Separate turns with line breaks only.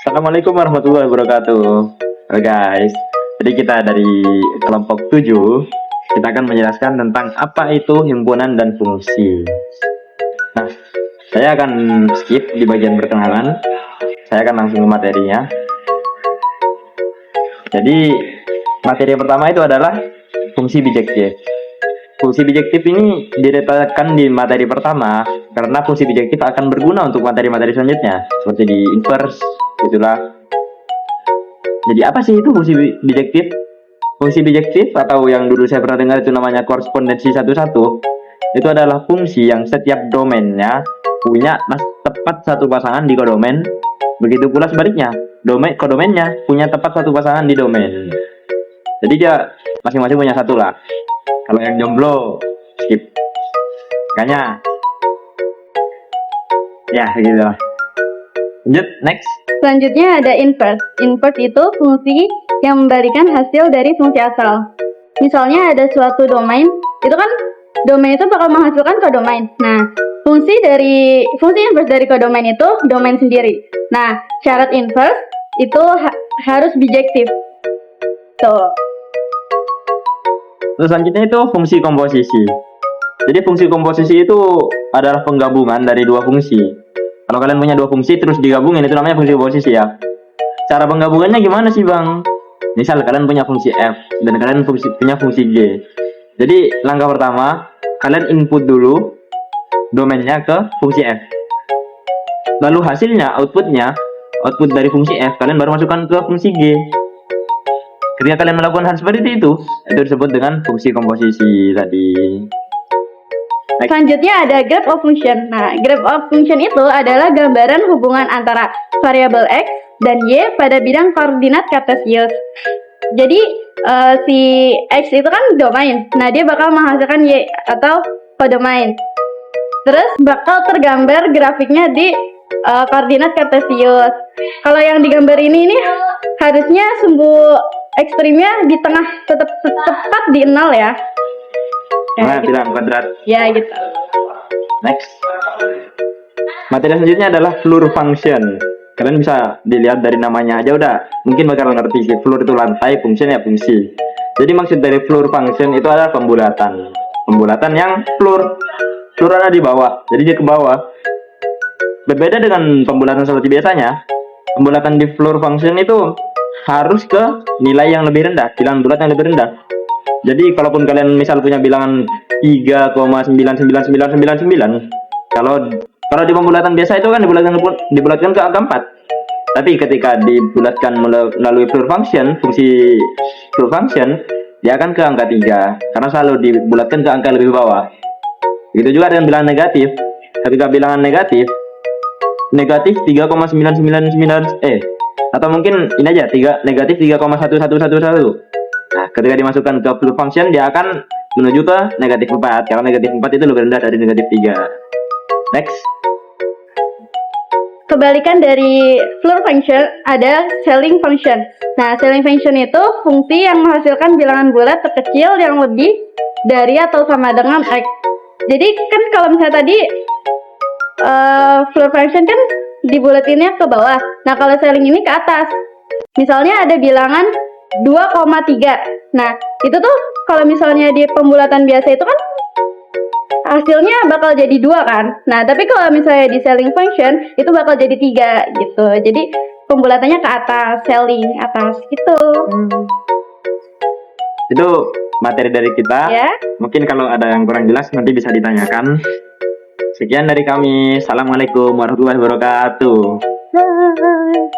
Assalamualaikum warahmatullahi wabarakatuh. Oke guys, jadi kita dari kelompok 7, kita akan menjelaskan tentang apa itu himpunan dan fungsi. Nah, saya akan skip di bagian perkenalan. Saya akan langsung ke materinya. Jadi, materi pertama itu adalah fungsi bijektif. Fungsi bijektif ini diletakkan di materi pertama karena fungsi bijektif akan berguna untuk materi-materi selanjutnya, seperti di inverse, itulah. Jadi apa sih itu fungsi bijektif? Fungsi bijektif atau yang dulu saya pernah dengar itu namanya korespondensi satu-satu, itu adalah fungsi yang setiap domainnya punya tepat satu pasangan di kodomain. Begitu pula sebaliknya, kodomainnya punya tepat satu pasangan di domain. Jadi dia masing-masing punya satu lah. Kalau yang jomblo skip. Makanya ya gitu. Lanjut, next.
Selanjutnya ada inverse. Inverse itu fungsi yang membalikan hasil dari fungsi asal. Misalnya ada suatu domain, itu kan domain itu bakal menghasilkan kodomain. Nah, fungsi inverse dari kodomain itu domain sendiri. Nah, syarat inverse itu harus bijektif. Tuh.
Terus selanjutnya itu fungsi komposisi. Jadi fungsi komposisi itu adalah penggabungan dari dua fungsi. Kalau kalian punya dua fungsi terus digabungin, itu namanya fungsi komposisi ya. Cara penggabungannya gimana sih bang? Misal kalian punya fungsi F dan kalian punya fungsi G. Jadi langkah pertama, kalian input dulu domainnya ke fungsi F. Lalu hasilnya, output dari fungsi F, kalian baru masukkan ke fungsi G. Ketika kalian melakukan hal seperti itu disebut dengan fungsi komposisi tadi. Next.
Selanjutnya ada graph of function. Nah, graph of function itu adalah gambaran hubungan antara variabel X dan Y pada bidang koordinat kartesius. Jadi, si X itu kan domain. Nah, dia bakal menghasilkan Y atau kodomain. Terus bakal tergambar grafiknya di koordinat kartesius. Kalau yang digambar ini harusnya sumbu ekstrimnya di tengah, tepat di 0 ya.
Nah, gitu. Bilang kuadrat.
Ya gitu.
Next. Materi selanjutnya adalah floor function. Kalian bisa dilihat dari namanya aja udah mungkin bakal ngerti sih. Floor itu lantai, function ya fungsi. Jadi maksud dari floor function itu adalah pembulatan. Pembulatan yang floor ada di bawah. Jadi dia ke bawah. Berbeda dengan pembulatan seperti biasanya. Pembulatan di floor function itu harus ke nilai yang lebih rendah, bilangan bulat yang lebih rendah. Jadi kalaupun kalian misal punya bilangan 3,99999, kalau di pembulatan biasa itu kan dibulatkan ke angka 4. Tapi ketika dibulatkan melalui floor function, fungsi floor function, dia akan ke angka 3 karena selalu dibulatkan ke angka lebih bawah. Begitu juga dengan bilangan negatif. Ketika bilangan negatif 3,9999 atau mungkin ini aja negatif 3,1111. Nah, ketika dimasukkan ke floor function, dia akan menuju ke negatif 4 karena negatif 4 itu lebih rendah dari negatif 3. Next.
Kebalikan dari floor function ada Selling function. Nah, Selling function itu fungsi yang menghasilkan bilangan bulat terkecil yang lebih dari atau sama dengan X. Jadi kan kalau misalnya tadi floor function kan dibulatinnya ke bawah. Nah, kalau selling ini ke atas. Misalnya ada bilangan 2,3. Nah, itu tuh kalau misalnya di pembulatan biasa itu kan hasilnya bakal jadi 2 kan. Nah, tapi kalau misalnya di selling function itu bakal jadi 3 gitu. Jadi pembulatannya ke atas, selling atas gitu.
Itu materi dari kita.
Ya.
Mungkin kalau ada yang kurang jelas nanti bisa ditanyakan. Sekian dari kami. Assalamualaikum warahmatullahi wabarakatuh.
Bye.